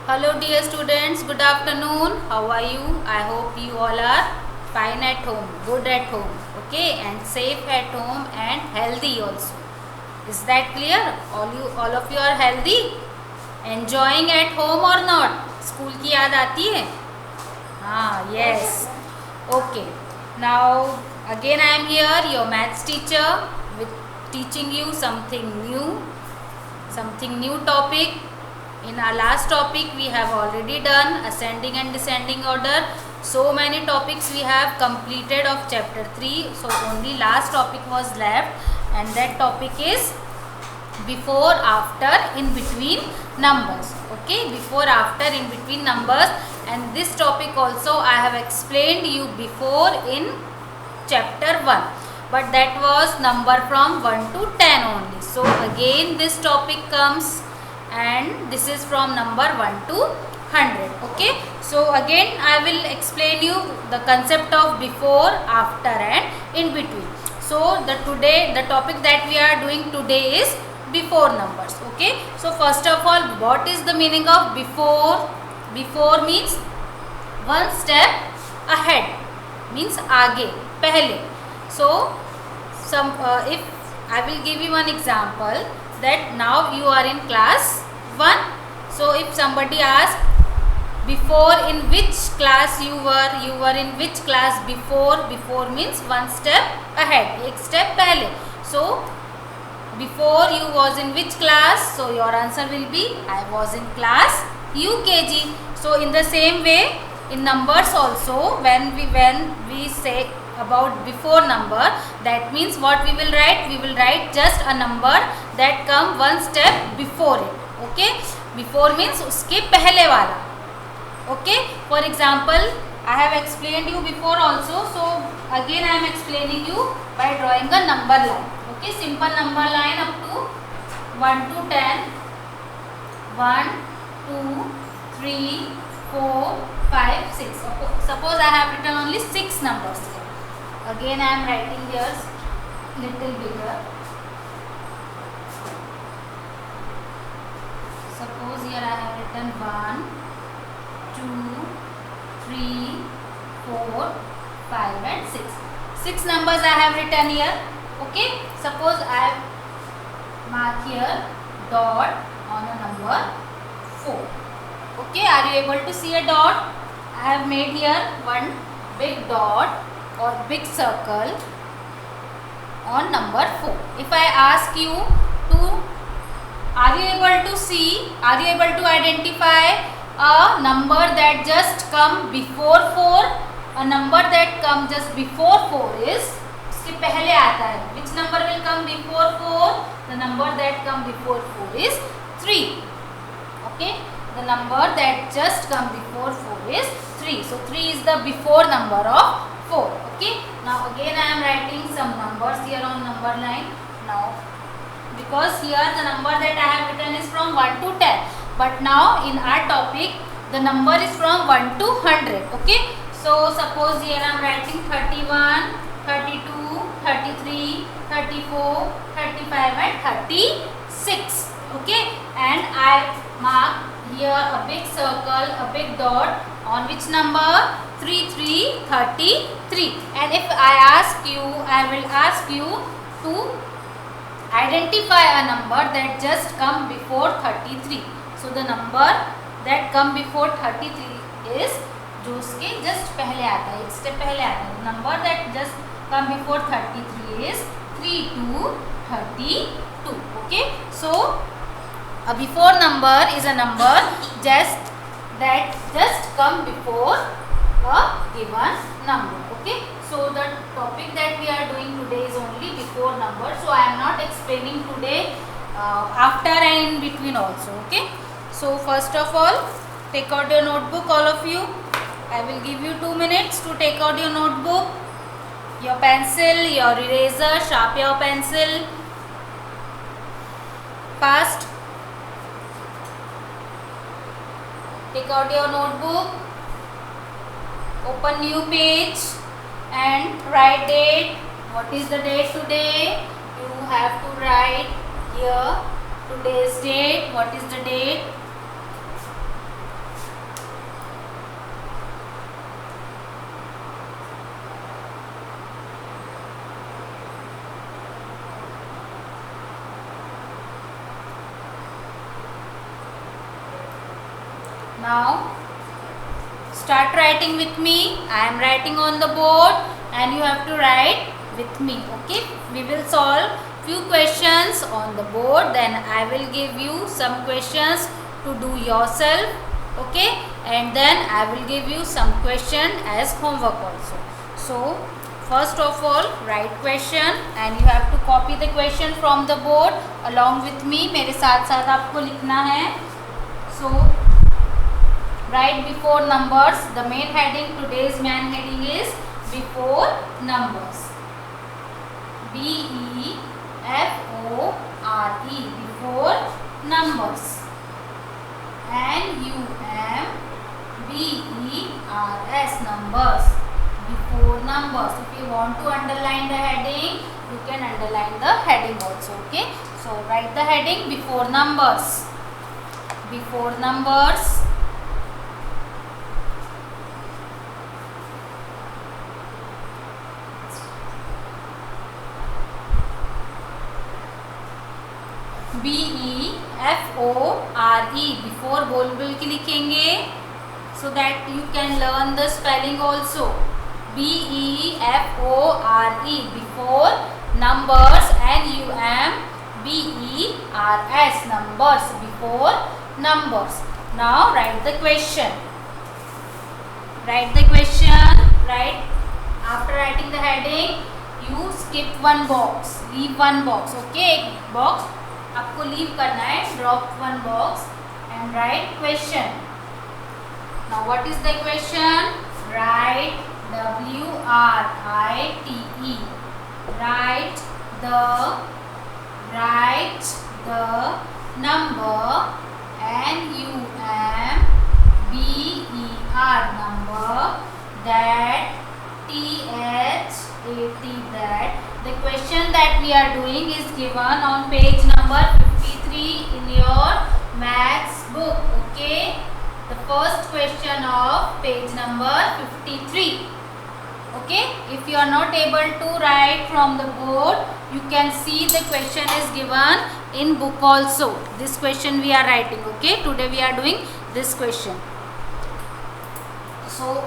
Hello dear students, good afternoon. How are you? I hope you all are fine at home, good at home, okay, and safe at home and healthy also. Is that clear? All of you are healthy? Enjoying at home or not? School की याद आती है? हाँ, yes. Okay. Now again I am here, your maths teacher, with teaching you something new topic. In our last topic we have already done ascending and descending order. So many topics we have completed of chapter 3. So only last topic was left, and that topic is before, after, in between numbers. Okay, before, after, in between numbers, and this topic also I have explained you before in chapter 1, but that was number from 1 to 10 only. So again this topic comes, and this is from number 1 to 100. Okay, so again I will explain you the concept of before, after and in between. So the topic that we are doing today is before numbers. Okay, so first of all, what is the meaning of before? Before means one step ahead, means आगे, पहले. So if I will give you one example, that now you are in class 1. So if somebody asks before in which class you were in which class before means one step ahead, एक step पहले. So before you was in which class? So your answer will be I was in class UKG. So in the same way in numbers also, when we say about before number, that means what we will write? We will write just a number that come one step before it. Okay, before means उसके पहले वाला. Okay, for example I have explained you before also, so again I am explaining you by drawing a number line. Okay, simple number line up to 1 to 10. 1, 2, 3, 4, 5, 6. Suppose I have written only 6 numbers here. Again I am writing here little bigger. Suppose here I have written 1, 2, 3, 4, 5 and 6. 6 numbers I have written here. Okay, suppose I have marked here dot on a number 4. Okay, are you able to see a dot? I have made here one big dot or big circle on number 4. If I ask you to, are you able to see, are you able to identify a number that just come before 4? A number that come just before 4 is, उसके पहले आता है. Which number will come before 4? The number that come before 4 is 3. Okay, the number that just come before 4 is 3. So 3 is the before number of 4. Okay, now again I am writing some numbers here on number line. Now because here the number that I have written is from 1 to 10, but now in our topic the number is from 1 to 100. Okay, so suppose here I am writing 31, 32, 33, 34, 35 and 36. Okay, and I mark here a big circle, a big dot on which number? 33. And if I will ask you to identify a number that just come before 33. So the number that come before 33 is जो उसके just पहले आता है, एक step पहले आता है. The number that just come before 33 is 3 to 32. Okay, so a before number is a number that just come before a given number. Okay, so the topic that we are doing today is only before number. So I am not explaining today after and in between also. Okay, so first of all, take out your notebook, all of you. I will give you 2 minutes to take out your notebook, your pencil, your eraser, sharpen your pencil. Fast. Take out your notebook, open new page and write date. What is the date today? You have to write here today's date. What is the date? Now start writing with me. I am writing on the board and you have to write with me. Okay, we will solve few questions on the board, then I will give you some questions to do yourself. Okay, and then I will give you some question as homework also. So first of all write question and you have to copy the question from the board along with me. मेरे साथ साथ आपको लिखना है. So write before numbers. The main heading, today's main heading is before numbers. BEFORE, before numbers. NUMBERS, numbers, before numbers. If you want to underline the heading, you can underline the heading also. Okay, so write the heading before numbers. Before numbers. BEFORE, before बोल के लिखेंगे so that you can learn the spelling also. BEFORE, before numbers. NUMBERS, numbers, before numbers. Now write the question. Write the question. Write, after writing the heading you skip one box, leave one box. Okay, एक box आपको leave करना है. Drop one box and right question. Now what is the question? Right WRITE, right the number NUMBER, number, that THAT, that. The question that we are doing is given on page number 53 in your maths book. Okay, the first question of page number 53. Okay, if you are not able to write from the board, you can see the question is given in book also. This question we are writing. Okay, today we are doing this question. So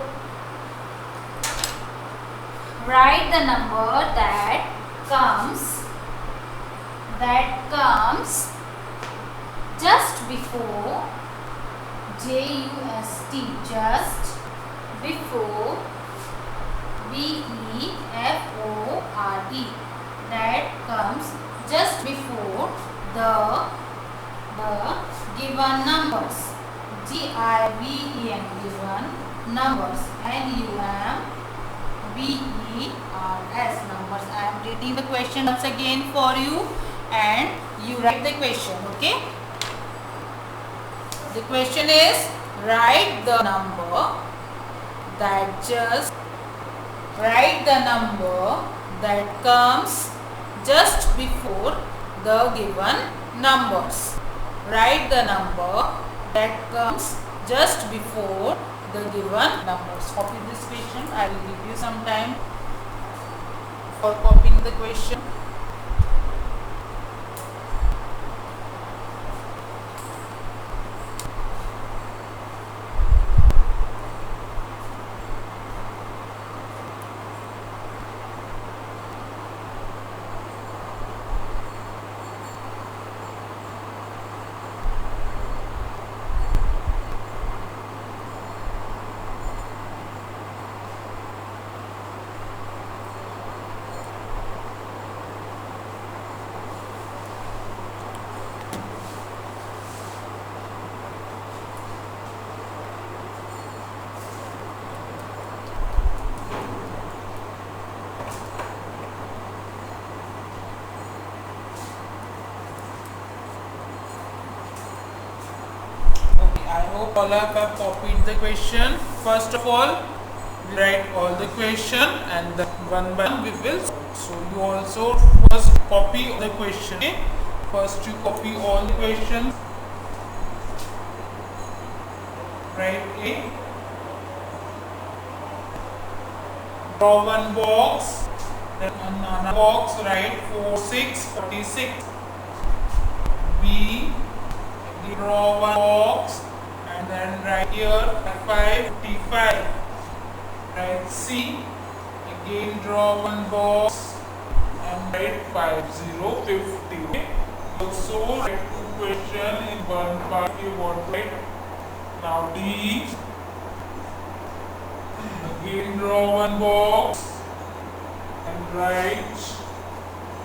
write the number that comes just before, JUST, just before, BEFORE, that comes just before the given numbers, GIVEN, given numbers, NUMBERS, numbers. I am reading the question once again for you and you write the question. Okay, the question is write the number that comes just before the given numbers. Write the number that comes just before the given numbers. Copy this question. I will give you some time for copying the question. I hope all of you have copied the question. First of all, we write all the question and then one by one we will solve. So you also first copy the question. Okay? First you copy all the questions. Write A. Draw one box. Then another box. Write 4, 6, 46. B. Draw one box and then write here 555. Write C. Again draw one box and write 5050. Okay? Also write two questions in one part you want to write. Now D. Again draw one box and write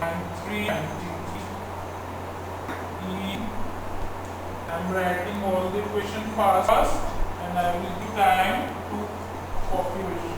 93. I am writing all the questions fast and I will give time to copy.